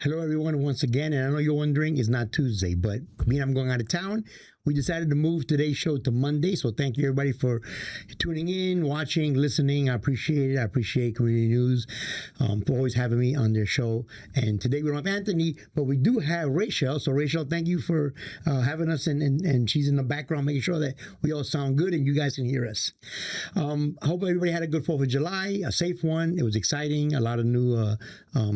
Hello, everyone, once again. And I know you're wondering, it's not Tuesday, but me and I'm going out of town. We decided to move today's show to Monday. So thank you, everybody, for tuning in, watching, listening. I appreciate it. I appreciate Community News for always having me on their show. And today we don't have Anthony, but we do have Rachel. So, Rachel, thank you for having us. And she's in the background making sure that we all sound good and you guys can hear us. I hope everybody had a good 4th of July, a safe one. It was exciting. A lot of new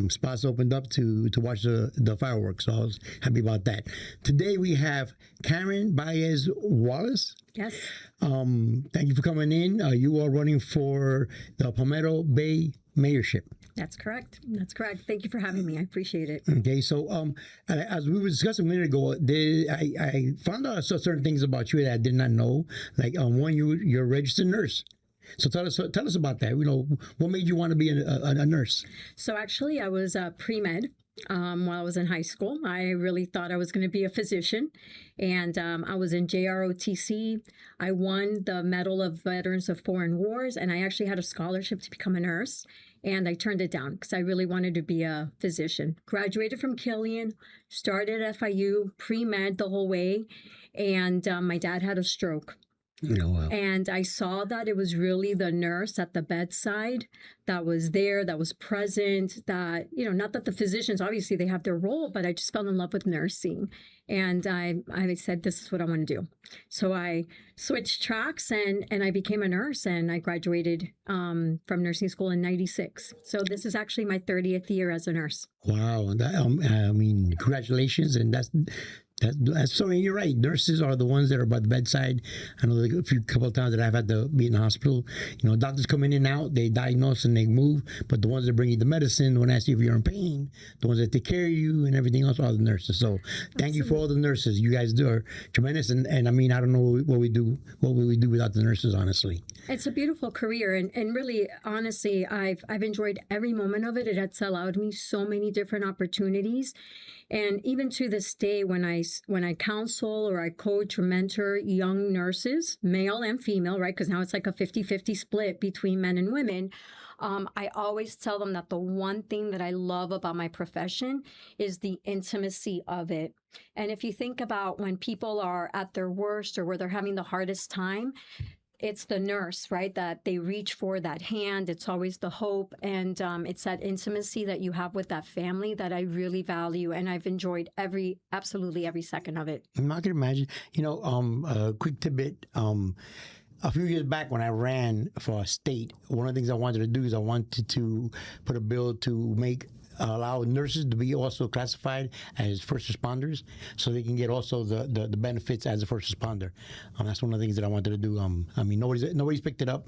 spots opened up to watch the fireworks. So I was happy about that. Today we have Karen Baez-Wallis. Yes. Thank you for coming in. You are running for the Palmetto Bay mayorship. That's correct. That's correct. Thank you for having me. I appreciate it. Okay, so as we were discussing a minute ago, I found out certain things about you that I did not know. Like one, you're a registered nurse. So tell us about that. You know, what made you want to be a nurse? So actually, I was pre-med while I was in high school. I really thought I was going to be a physician, and I was in JROTC. I won the Medal of Veterans of Foreign Wars, and I actually had a scholarship to become a nurse, and I turned it down because I really wanted to be a physician. Graduated from Killian, started at FIU, pre-med the whole way, and my dad had a stroke. Oh, wow. And I saw that it was really the nurse at the bedside that was there, that was present, that, you know, not that the physicians, obviously they have their role, but I just fell in love with nursing. And I said, this is what I want to do. So I switched tracks and I became a nurse, and I graduated from nursing school in '96. So this is actually my 30th year as a nurse. Wow. I mean, congratulations. And that's so you're right. Nurses are the ones that are by the bedside. I know a couple of times that I've had to be in the hospital. You know, doctors come in and out, they diagnose and they move, but the ones that bring you the medicine, the ones that ask you if you're in pain, the ones that take care of you and everything else are the nurses. So thank you for all the nurses. You guys are tremendous. And I mean, I don't know what we do without the nurses, honestly. It's a beautiful career, and really, honestly, I've enjoyed every moment of it. It has allowed me so many different opportunities. And even to this day, when I counsel or I coach or mentor young nurses, male and female, right? Because now it's like a 50-50 split between men and women. I always tell them that the one thing that I love about my profession is the intimacy of it. And if you think about when people are at their worst or where they're having the hardest time, it's the nurse, right? That they reach for that hand. It's always the hope. And it's that intimacy that you have with that family that I really value. And I've enjoyed absolutely every second of it. I'm not going to imagine, you know, a quick tidbit. A few years back when I ran for a state, one of the things I wanted to do is I wanted to put a bill to allow nurses to be also classified as first responders, so they can get also the benefits as a first responder. That's one of the things that I wanted to do. I mean, nobody's picked it up.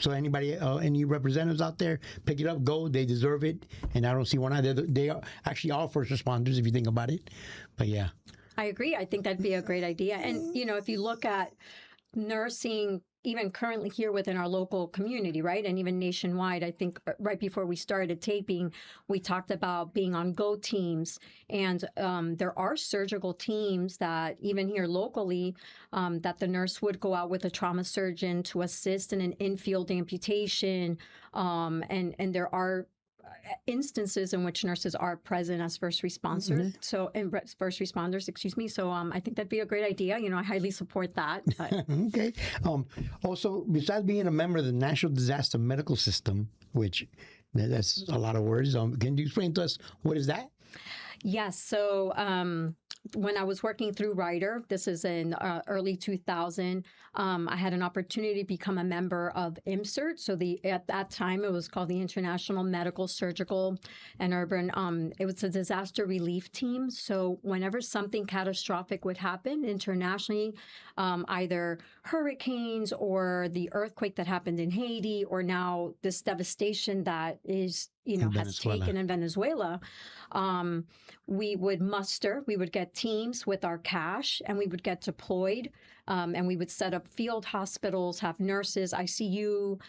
So anybody, any representatives out there, pick it up, go. They deserve it, and I don't see why not. They are actually all first responders if you think about it. But yeah, I agree. I think that'd be a great idea. And you know, if you look at nursing, even currently here within our local community, right? And even nationwide, I think right before we started taping, we talked about being on go teams. And there are surgical teams that even here locally, that the nurse would go out with a trauma surgeon to assist in an infield amputation. And there are instances in which nurses are present as first responders. First responders, excuse me. So I think that'd be a great idea. You know, I highly support that. Okay. Also, besides being a member of the National Disaster Medical System, which that's a lot of words, can you explain to us what is that? Yes. So when I was working through Ryder, this is in early 2000, I had an opportunity to become a member of IMCERT. So at that time, it was called the International Medical, Surgical, and Urban. It was a disaster relief team. So whenever something catastrophic would happen internationally, either hurricanes or the earthquake that happened in Haiti, or now this devastation that is, you know, has taken in Venezuela, we would get teams with our cash, and we would get deployed, and we would set up field hospitals, have nurses, ICU,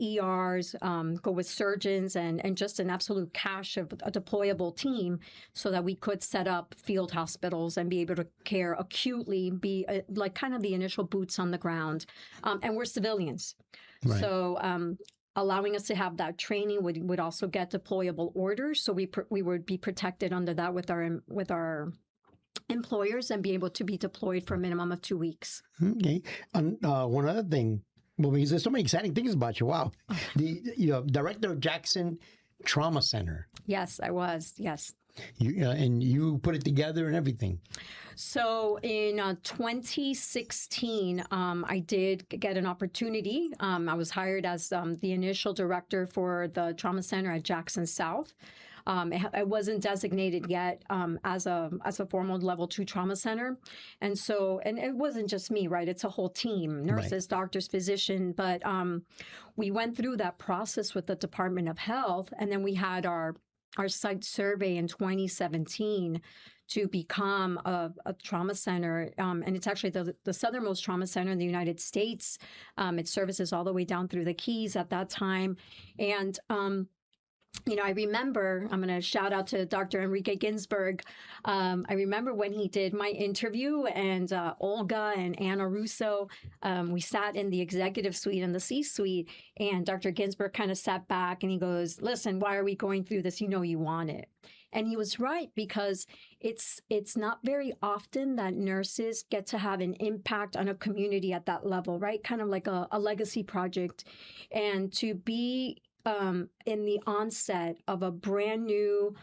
ERs, go with surgeons, and just an absolute cache of a deployable team, so that we could set up field hospitals and be able to care acutely, be like kind of the initial boots on the ground. And we're civilians. Right. So allowing us to have that training would also get deployable orders. So we would be protected under that with our employers and be able to be deployed for a minimum of 2 weeks. Okay. And one other thing, well, because there's so many exciting things about you. Wow. The director of Jackson Trauma Center. Yes, I was. Yes. And you put it together and everything. So in 2016, I did get an opportunity. I was hired as the initial director for the trauma center at Jackson South. It wasn't designated yet as a formal level 2 trauma center. And it wasn't just me, right? It's a whole team, nurses, doctors, physicians. But we went through that process with the Department of Health. And then we had our site survey in 2017 to become a trauma center. And it's actually the southernmost trauma center in the United States. It services all the way down through the Keys at that time. And I remember, I'm going to shout out to Dr. Enrique Ginsberg. I remember when he did my interview, and Olga and Anna Russo, we sat in the executive suite and the C-suite, and Dr. Ginsberg kind of sat back and he goes, listen, why are we going through this? You know you want it. And he was right, because it's not very often that nurses get to have an impact on a community at that level, right? Kind of like a legacy project. And to be in the onset of a brand new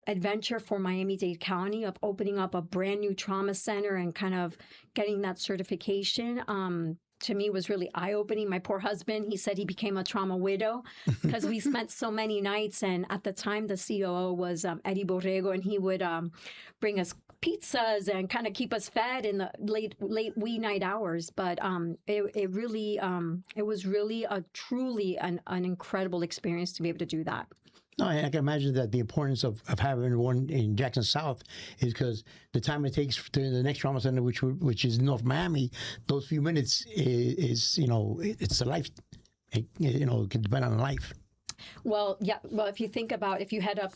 adventure for Miami-Dade County of opening up a brand new trauma center and kind of getting that certification, to me was really eye-opening. My poor husband, he said he became a trauma widow because we spent so many nights. And at the time, the COO was Eddie Borrego, and he would bring us pizzas and kind of keep us fed in the late wee night hours. But it was really truly an incredible experience to be able to do that. No, I can imagine that the importance of having one in Jackson South is because the time it takes to the next trauma center, which is North Miami, those few minutes is it's a life. It can depend on a life. Well, yeah. Well, if you think about, if you head up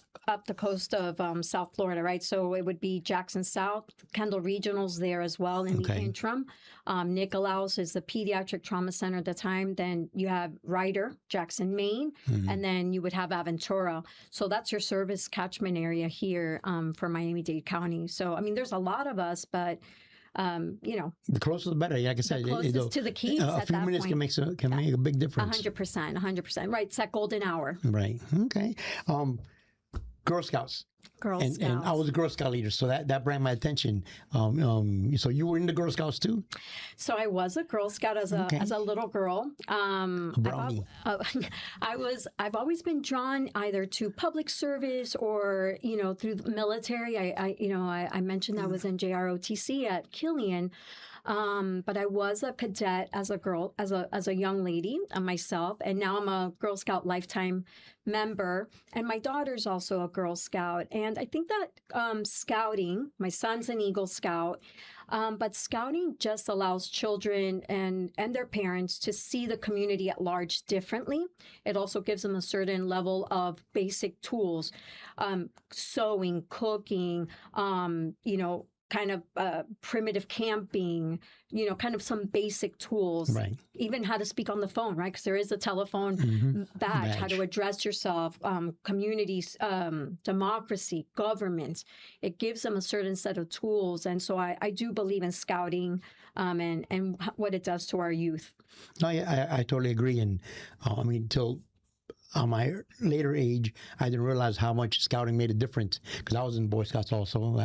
the coast of South Florida, right? So it would be Jackson South, Kendall Regional's there as well in the interim. Nicolaus is the pediatric trauma center at the time. Then you have Ryder, Jackson, Maine, and then you would have Aventura. So that's your service catchment area here for Miami-Dade County. So, I mean, there's a lot of us, but the closer the better. Like I said, the closest to the Keys. A few minutes can make a big difference. 100%. Right, it's that golden hour. Right. Okay. Girl Scouts. Girl Scouts. And I was a Girl Scout leader, so that brought my attention. So you were in the Girl Scouts too? So I was a Girl Scout as a little girl. Brownie. I've always been drawn either to public service or through the military. I mentioned I was in JROTC at Killian. But I was a cadet as a girl, as a young lady myself, and now I'm a Girl Scout lifetime member. And my daughter's also a Girl Scout. And I think that scouting, my son's an Eagle Scout, but scouting just allows children and their parents to see the community at large differently. It also gives them a certain level of basic tools, sewing, cooking, kind of primitive camping, kind of some basic tools. Right. Even how to speak on the phone, right? Because there is a telephone badge, how to address yourself, communities, democracy, government. It gives them a certain set of tools. And so I do believe in scouting and what it does to our youth. No, I totally agree. And till my later age, I didn't realize how much scouting made a difference because I was in Boy Scouts also,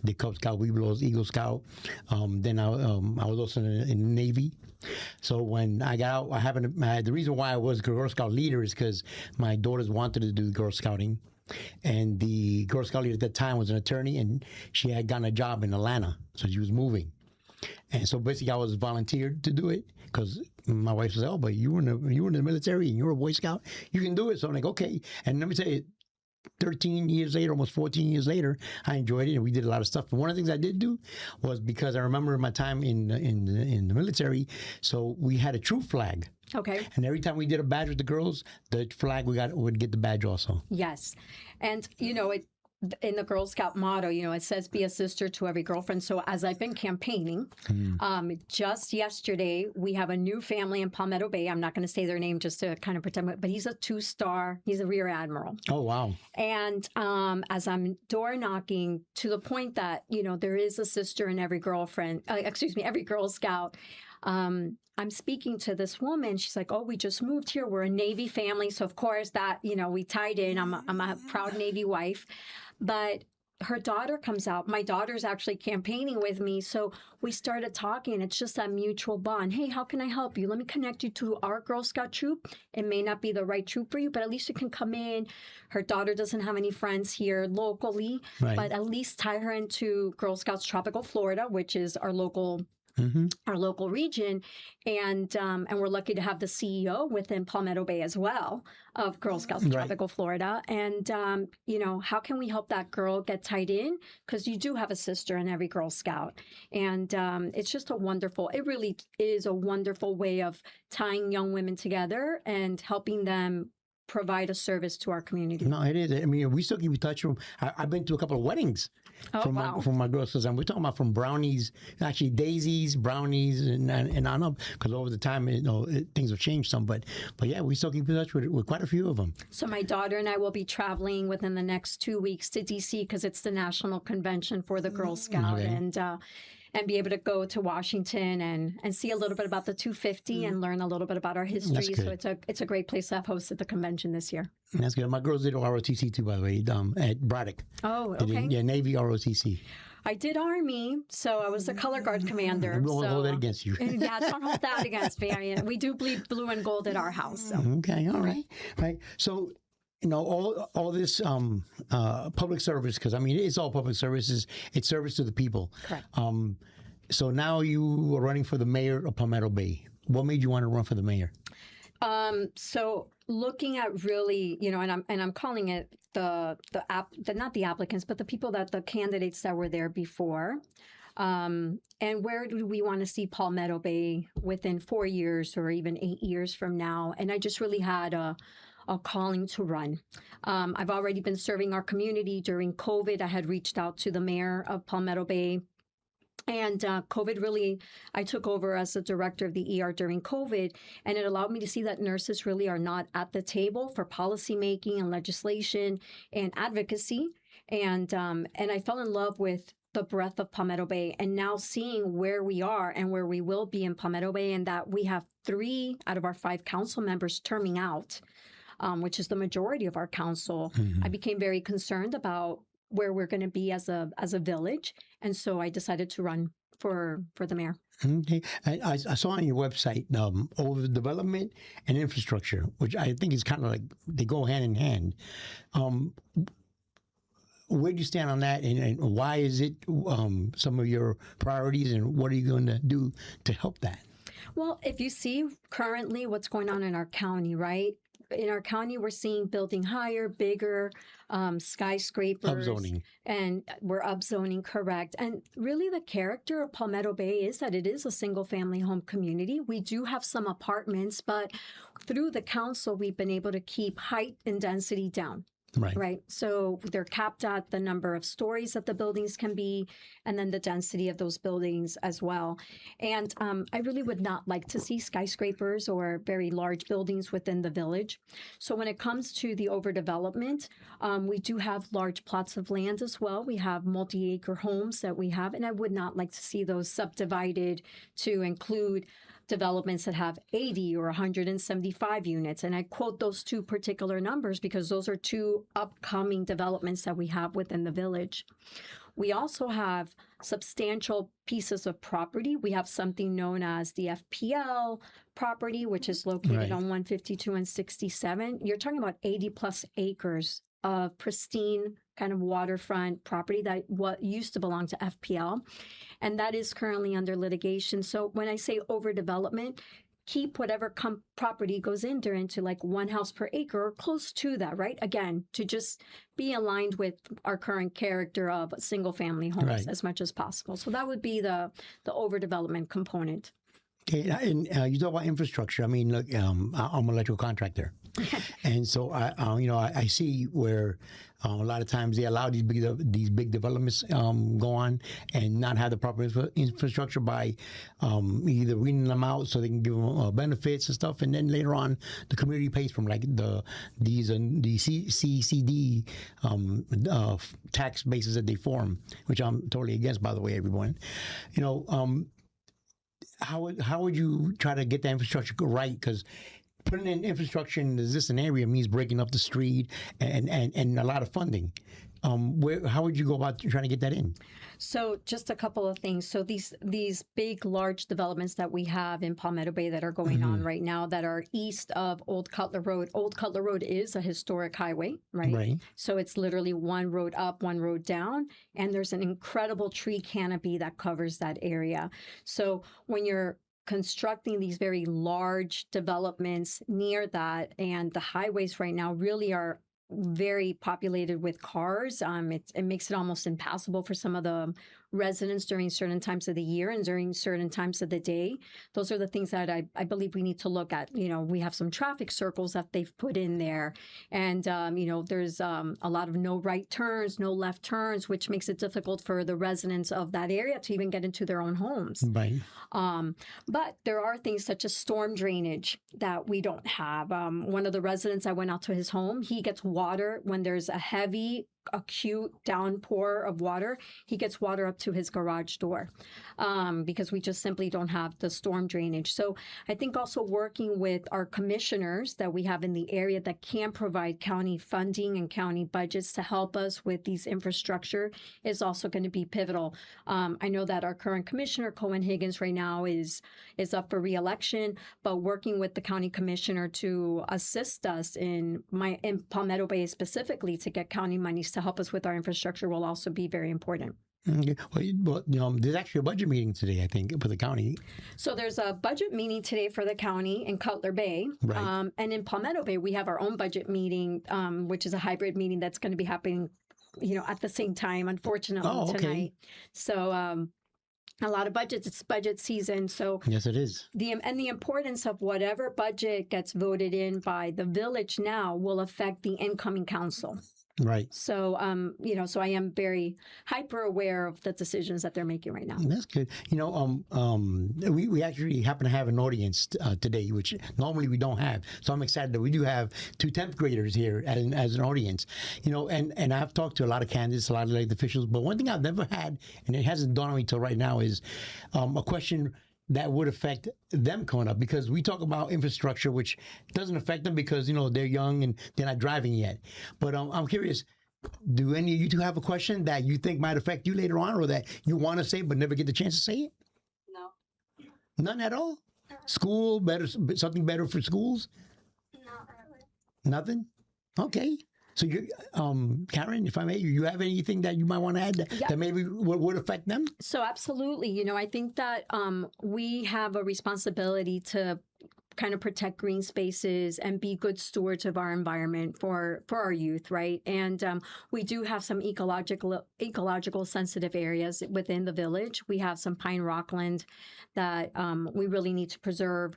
the Cub Scout, Webelos, Eagle Scout. Then I was also in the Navy. So when I got out, the reason why I was Girl Scout leader is because my daughters wanted to do Girl Scouting. And the Girl Scout leader at that time was an attorney, and she had gotten a job in Atlanta, so she was moving. And so basically I was volunteered to do it because my wife said, but you were in the military and you're a Boy Scout, you can do it. So I'm like, okay. And let me tell you, 13 years later, almost 14 years later, I enjoyed it and we did a lot of stuff. And one of the things I did do was because I remember my time in the military, so we had a troop flag. Okay. And every time we did a badge with the girls, the flag would get the badge also. Yes. And in the Girl Scout motto, it says be a sister to every girlfriend. So as I've been campaigning, just yesterday, we have a new family in Palmetto Bay. I'm not going to say their name just to kind of pretend, but he's a 2-star. He's a rear admiral. Oh, wow. And as I'm door knocking, to the point that, there is a sister in every every Girl Scout. I'm speaking to this woman. She's like, oh, we just moved here. We're a Navy family. So, of course, that, we tied in. I'm a proud Navy wife. But her daughter comes out. My daughter's actually campaigning with me. So we started talking. It's just that mutual bond. Hey, how can I help you? Let me connect you to our Girl Scout troop. It may not be the right troop for you, but at least you can come in. Her daughter doesn't have any friends here locally, but at least tie her into Girl Scouts Tropical Florida, which is our local region, and we're lucky to have the CEO within Palmetto Bay as well of Girl Scouts of Tropical Florida. And how can we help that girl get tied in? Because you do have a sister in every Girl Scout, and it's just it really is a wonderful way of tying young women together and helping them provide a service to our community. No, it is. I mean, we still keep in touch. I've been to a couple of weddings from my girls. And we're talking about from brownies, actually daisies, brownies, and on up. Because over the time, things have changed some. But yeah, we still keep in touch with quite a few of them. So my daughter and I will be traveling within the next 2 weeks to D.C. because it's the national convention for the Girl Scout, and be able to go to Washington and see a little bit about the 250 and learn a little bit about our history. So it's a great place to have hosted the convention this year. That's good. My girls did ROTC too, by the way, at Braddock. Oh, okay. Navy ROTC. I did Army, so I was a color guard commander. Don't hold that against you. Yeah, don't hold that against me. I mean, we do bleed blue and gold at our house. So. Okay, all right. So, all this public service, because I mean, it's all public services. It's service to the people. Correct. So now you are running for the mayor of Palmetto Bay. What made you want to run for the mayor? So looking at really, and I'm calling it not the applicants, but the people the candidates that were there before. And where do we want to see Palmetto Bay within 4 years or even 8 years from now? And I just really had a calling to run. I've already been serving our community during COVID. I had reached out to the mayor of Palmetto Bay. And COVID really, I took over as the director of the ER during COVID, and it allowed me to see that nurses really are not at the table for policymaking and legislation and advocacy. And I fell in love with the breadth of Palmetto Bay, and now seeing where we are and where we will be in Palmetto Bay, and that we have 3 out of our 5 council members terming out, which is the majority of our council. I became very concerned about where we're going to be as a village, and so I decided to run for the mayor. Okay, I saw on your website overdevelopment and infrastructure, which I think is kind of like they go hand in hand. Where do you stand on that, and why is it some of your priorities, and what are you going to do to help that? Well, if you see currently what's going on in our county, right? In our county, we're seeing building higher, bigger, skyscrapers. Upzoning. And we're upzoning, correct. And really the character of Palmetto Bay is that it is a single-family home community. We do have some apartments, but through the council, we've been able to keep height and density down. Right. So they're capped at the number of stories that the buildings can be, and then the density of those buildings as well. And I really would not like to see skyscrapers or very large buildings within the village. So when it comes to the overdevelopment, we do have large plots of land as well. We have multi-acre homes that we have, and I would not like to see those subdivided to include developments that have 80 or 175 units. And I quote those 2 particular numbers because those are 2 upcoming developments that we have within the village. We also have substantial pieces of property. We have something known as the FPL property, which is located on 152 and 67. You're talking about 80 plus acres of pristine kind of waterfront property that what used to belong to FPL. And that is currently under litigation. So when I say overdevelopment, keep whatever property goes into like 1 house per acre or close to that, right? Again, to just be aligned with our current character of single family homes as much as possible. So that would be the overdevelopment component. Okay, and you talk about infrastructure. I mean, look, I'm an electrical contractor, and so I see where a lot of times they allow these big developments go on and not have the proper infrastructure by either weeding them out so they can give them benefits and stuff, and then later on the community pays from like the CCD tax bases that they form, which I'm totally against, by the way, everyone. How would you try to get the infrastructure right? Because putting in infrastructure in an existing area means breaking up the street and a lot of funding. How would you go about trying to get that in? So just a couple of things. So these big, large developments that we have in Palmetto Bay that are going on right now that are east of Old Cutler Road. Old Cutler Road is a historic highway, right? Right. So it's literally one road up, one road down, and there's an incredible tree canopy that covers that area. So when you're constructing these very large developments near that, and the highways right now really are very populated with cars. It makes it almost impassable for some of the residents during certain times of the year and during certain times of the day. Those are the things that I believe we need to look at. We have some traffic circles that they've put in there. And, there's a lot of no right turns, no left turns, which makes it difficult for the residents of that area to even get into their own homes. Right. But there are things such as storm drainage that we don't have. One of the residents, I went out to his home. He gets water when there's a heavy acute downpour of water. He gets water up to his garage door because we just simply don't have the storm drainage. So I think also working with our commissioners that we have in the area that can provide county funding and county budgets to help us with these infrastructure is also going to be pivotal. I know that our current commissioner, Cohen Higgins, right now is up for re-election, but working with the county commissioner to assist us in Palmetto Bay specifically to get county monies to help us with our infrastructure will also be very important. Okay. Well, there's actually a budget meeting today, I think, for the county. So there's a budget meeting today for the county in Cutler Bay. Right. And in Palmetto Bay, we have our own budget meeting, which is a hybrid meeting that's going to be happening, at the same time, unfortunately, tonight. So a lot of budgets. It's budget season. So yes, it is. The importance of whatever budget gets voted in by the village now will affect the incoming council. Right. So, so I am very hyper aware of the decisions that they're making right now. That's good. We actually happen to have an audience today, which normally we don't have. So I'm excited that we do have 2 10th graders here as an audience. And I've talked to a lot of candidates, a lot of elected officials, but one thing I've never had, and it hasn't dawned on me till right now, is a question that would affect them coming up, because we talk about infrastructure, which doesn't affect them because, they're young and they're not driving yet. But I'm curious, do any of you two have a question that you think might affect you later on, or that you want to say but never get the chance to say it? No. None at all? School, something better for schools? Not really. Nothing? Okay. So, Karen, if I may, you have anything that you might want to add that maybe would affect them? So absolutely. I think that we have a responsibility to kind of protect green spaces and be good stewards of our environment for our youth, right? And we do have some ecological sensitive areas within the village. We have some pine rockland that we really need to preserve.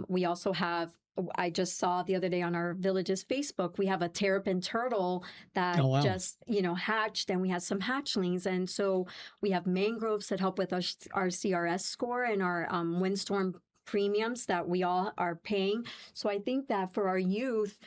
We also have, I just saw the other day on our village's Facebook, we have a terrapin turtle that just, hatched, and we had some hatchlings. And so we have mangroves that help with our CRS score and our windstorm premiums that we all are paying. So I think that for our youth,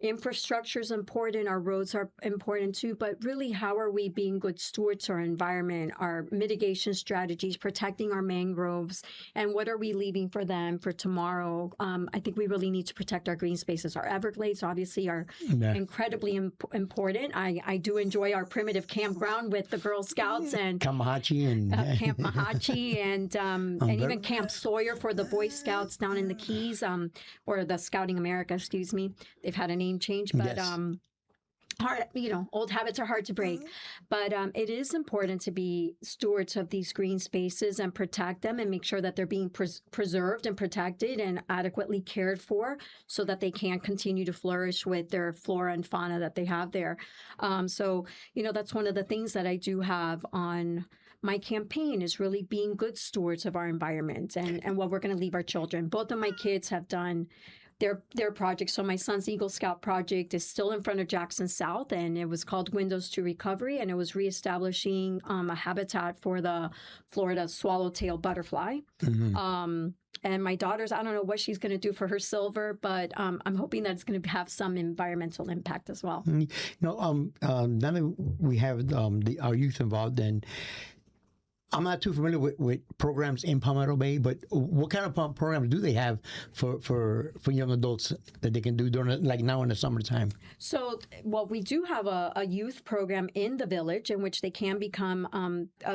infrastructure is important. Our roads are important too, but really, how are we being good stewards of our environment, our mitigation strategies, protecting our mangroves, and what are we leaving for them for tomorrow? I think we really need to protect our green spaces. Our Everglades obviously are incredibly important. I do enjoy our primitive campground with the Girl Scouts and Kamahachi and Camp Mahachi and even Camp Sawyer for the Boy Scouts down in the Keys, or the Scouting America, excuse me. They've had a name change, but hard, old habits are hard to break. But it is important to be stewards of these green spaces and protect them and make sure that they're being preserved and protected and adequately cared for so that they can continue to flourish with their flora and fauna that they have there. So, that's one of the things that I do have on my campaign is really being good stewards of our environment and what we're going to leave our children. Both of my kids have done their projects. So my son's Eagle Scout project is still in front of Jackson South, and it was called Windows to Recovery, and it was reestablishing a habitat for the Florida swallowtail butterfly. And my daughter's, I don't know what she's going to do for her silver, but I'm hoping that it's going to have some environmental impact as well. Now that we have our youth involved, and I'm not too familiar with programs in Palmetto Bay, but what kind of programs do they have for young adults that they can do during, like now in the summertime? So, well, we do have a youth program in the village in which they can become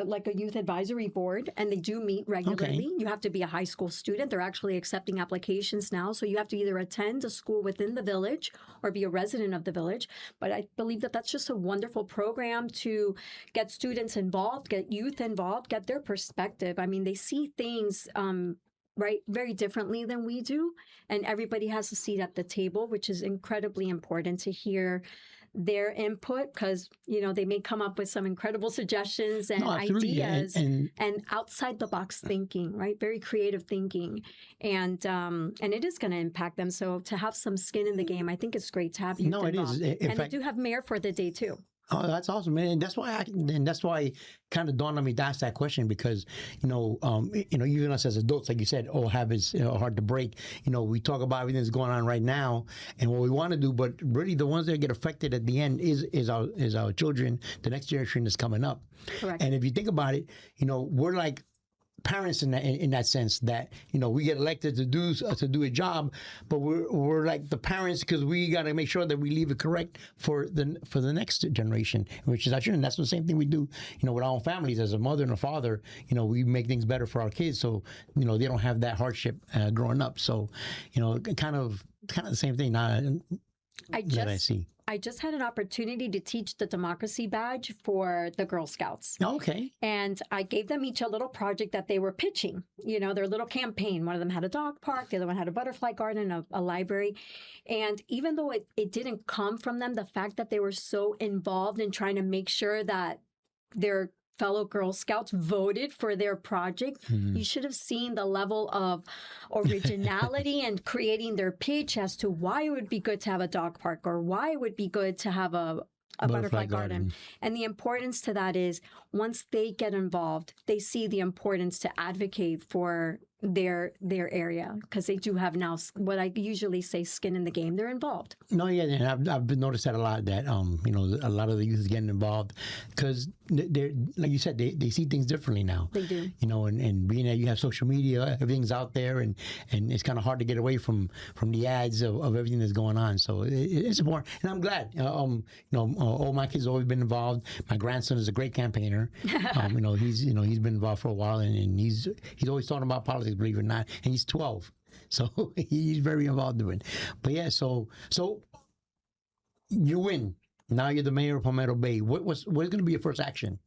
like a youth advisory board, and they do meet regularly. Okay. You have to be a high school student. They're actually accepting applications now. So you have to either attend a school within the village or be a resident of the village. But I believe that that's just a wonderful program to get students involved, get youth involved, get their perspective. I mean, they see things right very differently than we do, and everybody has a seat at the table, which is incredibly important to hear their input, because they may come up with some incredible suggestions and ideas and outside the box thinking, right? Very creative thinking, and it is going to impact them. So to have some skin in the game, I think it's great to have youth involved. It is. And they do have Mayor for the Day too. Oh, that's awesome, man! And that's why it kind of dawned on me to ask that question, because even us as adults, like you said, all habits are hard to break. We talk about everything that's going on right now and what we want to do, but really the ones that get affected at the end is our children, the next generation that's coming up. Correct. And if you think about it, we're like parents in that sense, that we get elected to do a job, but we're like the parents, because we got to make sure that we leave it correct for the next generation, which is our children. That's the same thing we do with our own families. As a mother and a father, we make things better for our kids, so they don't have that hardship growing up. So kind of the same thing that I see. I just had an opportunity to teach the democracy badge for the Girl Scouts. Okay. And I gave them each a little project that they were pitching, their little campaign. One of them had a dog park, the other one had a butterfly garden, a library. And even though it didn't come from them, the fact that they were so involved in trying to make sure that their fellow Girl Scouts voted for their project, you should have seen the level of originality and creating their pitch as to why it would be good to have a dog park or why it would be good to have a butterfly garden. And the importance to that is, once they get involved, they see the importance to advocate for their area, because they do have now what I usually say skin in the game. They're involved. No, yeah, and I've noticed that a lot, that a lot of the youth is getting involved, because they're, like you said, they see things differently now. They do. And being that you have social media, everything's out there, and it's kind of hard to get away from the ads of everything that's going on. So it's important, and I'm glad. All my kids have always been involved. My grandson is a great campaigner. He's been involved for a while, and he's always talking about politics, believe it or not, and he's 12, so he's very involved in it. But yeah, so you win. Now you're the mayor of Palmetto Bay. What's going to be your first action?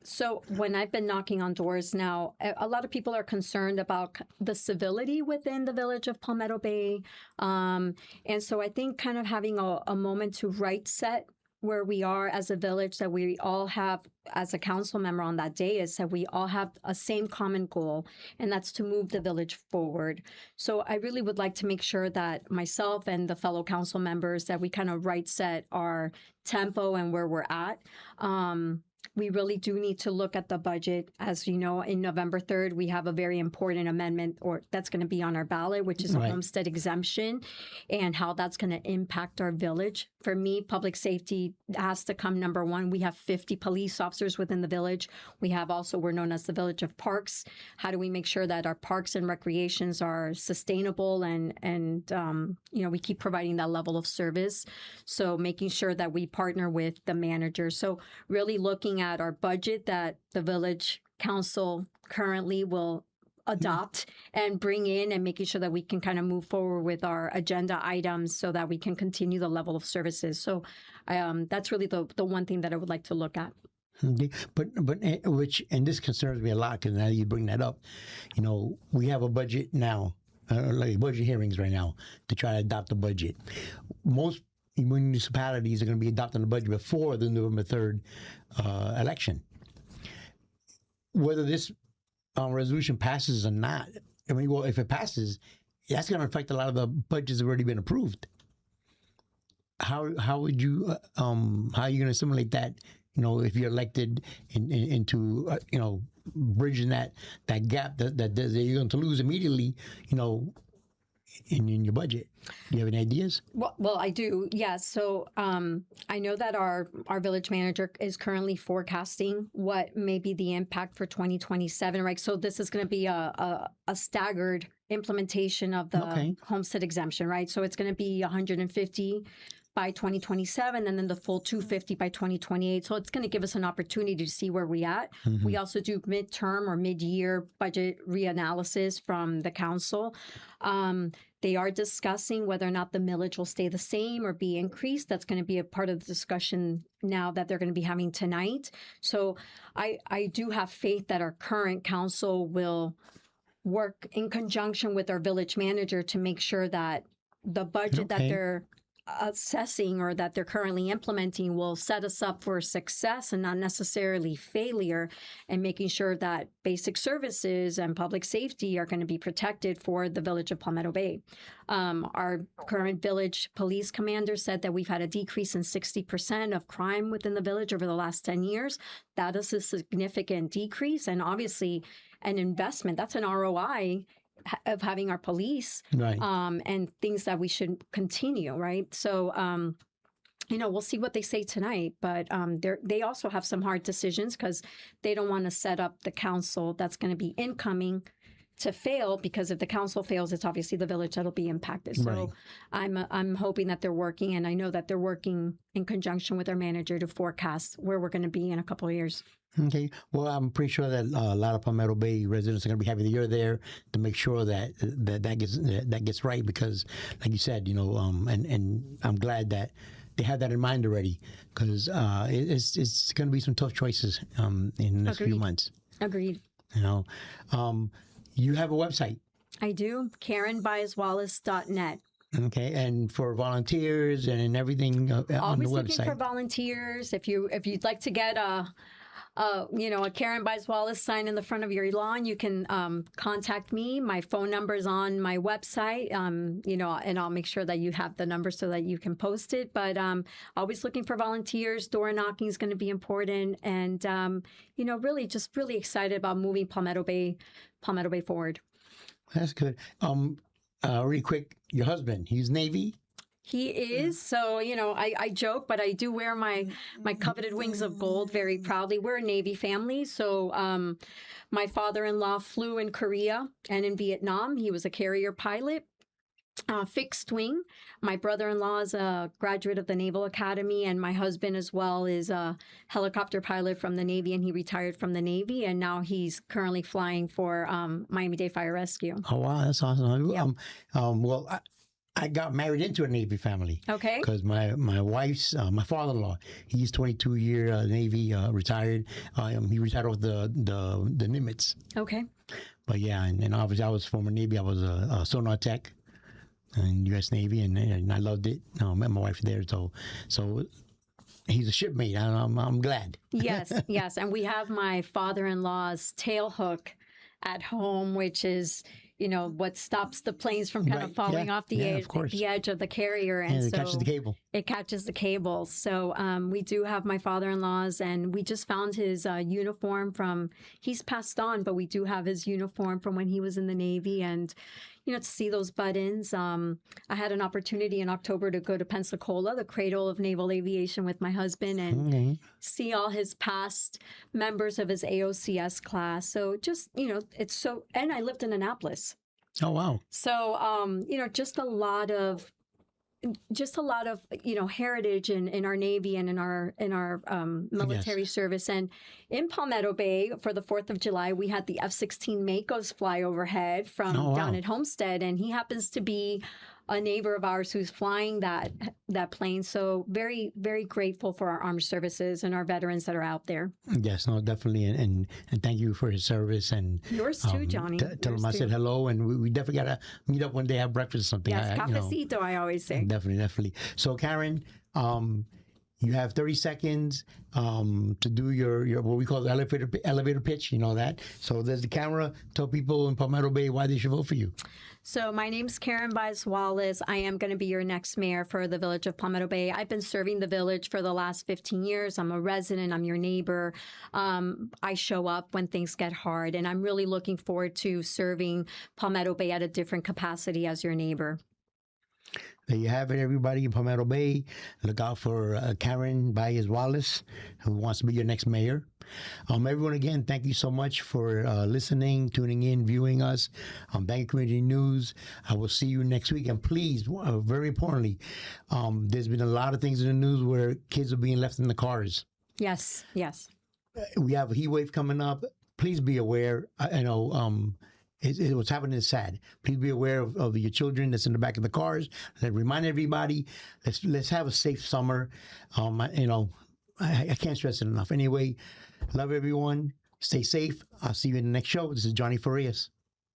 So when I've been knocking on doors now, a lot of people are concerned about the civility within the village of Palmetto Bay, and so I think kind of having a moment to right set where we are as a village, that we all have, as a council member on that day, is that we all have a same common goal, and that's to move the village forward. So I really would like to make sure that myself and the fellow council members, that we kind of right set our tempo and where we're at. We really do need to look at the budget. As you know, in November 3rd, we have a very important amendment, or that's going to be on our ballot, which is a homestead exemption, and how that's going to impact our village. For me, public safety has to come number one. We have 50 police officers within the village. We have also, we're known as the Village of Parks. How do we make sure that our parks and recreations are sustainable and we keep providing that level of service? So making sure that we partner with the manager. So really looking at our budget that the village council currently will adopt and bring in, and making sure that we can kind of move forward with our agenda items so that we can continue the level of services. So that's really the one thing that I would like to look at. Okay. But and this concerns me a lot, because now you bring that up, we have a budget now, like budget hearings right now, to try to adopt a budget. Most municipalities are going to be adopting the budget before the November 3rd election. Whether this resolution passes or not, I mean, well, if it passes, that's going to affect a lot of the budgets that have already been approved. How would you how are you going to assimilate that? You know, if you're elected into you know, bridging that gap that you're going to lose immediately, you know, in your budget. Do you have any ideas? Well, I do. Yes. So I know that our village manager is currently forecasting what may be the impact for 2027, right? So this is going to be a staggered implementation of the homestead exemption, right? So it's going to be 150 by 2027, and then the full 250 by 2028. So it's going to give us an opportunity to see where we're at. Mm-hmm. We also do midterm or mid-year budget reanalysis from the council. They are discussing whether or not the millage will stay the same or be increased. That's going to be a part of the discussion now that they're going to be having tonight. So I do have faith that our current council will work in conjunction with our village manager to make sure that the budget that they're assessing or that they're currently implementing will set us up for success and not necessarily failure, and making sure that basic services and public safety are going to be protected for the Village of Palmetto Bay. Our current village police commander said that we've had a decrease in 60% of crime within the village over the last 10 years. That is a significant decrease, and obviously an investment. That's an ROI of having our police, right. And things that we should continue, right? So, you know, we'll see what they say tonight, but they also have some hard decisions because they don't want to set up the council that's going to be incoming to fail, because if the council fails, it's obviously the village that'll be impacted. So right. I'm hoping that they're working, and I know that they're working in conjunction with our manager to forecast where we're going to be in a couple of years. Okay. Well, I'm pretty sure that a lot of Palmetto Bay residents are going to be happy that you're there to make sure that gets right, because, like you said, you know, and I'm glad that they have that in mind already, because it's going to be some tough choices in the next few months. Agreed. You know, you have a website. I do. KarenBaez-Wallis.net. Okay, and for volunteers and everything on the website. Always looking for volunteers. If you'd like to get a Karen Baez-Wallis sign in the front of your lawn, you can contact me. My phone number is on my website, you know, and I'll make sure that you have the number so that you can post it. But always looking for volunteers. Door knocking is going to be important, and you know, really excited about moving Palmetto Bay forward. That's good. Really quick, your husband, he's Navy? He is. So, you know, I joke, but I do wear my coveted wings of gold very proudly. We're a Navy family. So my father-in-law flew in Korea and in Vietnam. He was a carrier pilot. Fixed wing. My brother-in-law is a graduate of the Naval Academy, and my husband as well is a helicopter pilot from the Navy, and he retired from the Navy, and now he's currently flying for Miami-Dade Fire Rescue. Oh, wow. That's awesome. Yeah. Well, I got married into a Navy family. Okay. Because my wife's, my father-in-law, he's 22-year Navy, retired. He retired with the Nimitz. Okay. But yeah, and obviously I was former Navy. I was a sonar tech in U.S. Navy, and I loved it. I met my wife there, so he's a shipmate. I'm glad. Yes, yes, and we have my father-in-law's tail hook at home, which is, you know, what stops the planes from kind of falling off the edge of the carrier, and so it catches the cable. It catches the cable. So we do have my father-in-law's, and we just found his uniform from. He's passed on, but we do have his uniform from when he was in the Navy, and you know, to see those buttons. I had an opportunity in October to go to Pensacola, the cradle of naval aviation, with my husband, and see all his past members of his AOCS class. So just, you know, it's so, and I lived in Annapolis. Oh, wow. So, you know, just a lot of, you know, heritage in our Navy and in our military service. And in Palmetto Bay for the 4th of July, we had the F-16 Makos fly overhead from down at Homestead, and he happens to be a neighbor of ours who's flying that plane. So very, very grateful for our armed services and our veterans that are out there. Yes, no, definitely, and thank you for his service and Yours too, Johnny. Tell him Yours I too. said hello, and we definitely gotta meet up one day, have breakfast or something. Yes, you know. cafecito, I always say. Definitely. So, Karen, you have 30 seconds to do your what we call the elevator pitch. You know that. So there's the camera. Tell people in Palmetto Bay why they should vote for you. So my name's Karen Baez-Wallis. I am going to be your next mayor for the Village of Palmetto Bay. I've been serving the village for the last 15 years. I'm a resident. I'm your neighbor. I show up when things get hard, and I'm really looking forward to serving Palmetto Bay at a different capacity as your neighbor. There you have it, everybody in Palmetto Bay. Look out for Karen Baez-Wallis, who wants to be your next mayor. Everyone, again, thank you so much for listening, tuning in, viewing us on Bank Community News. I will see you next week. And please, very importantly, there's been a lot of things in the news where kids are being left in the cars. Yes, yes. We have a heat wave coming up. Please be aware. I know what's happening is sad. Please be aware of your children that's in the back of the cars. And remind everybody, let's have a safe summer. I can't stress it enough. Anyway, love everyone. Stay safe. I'll see you in the next show. This is Johnny Farias.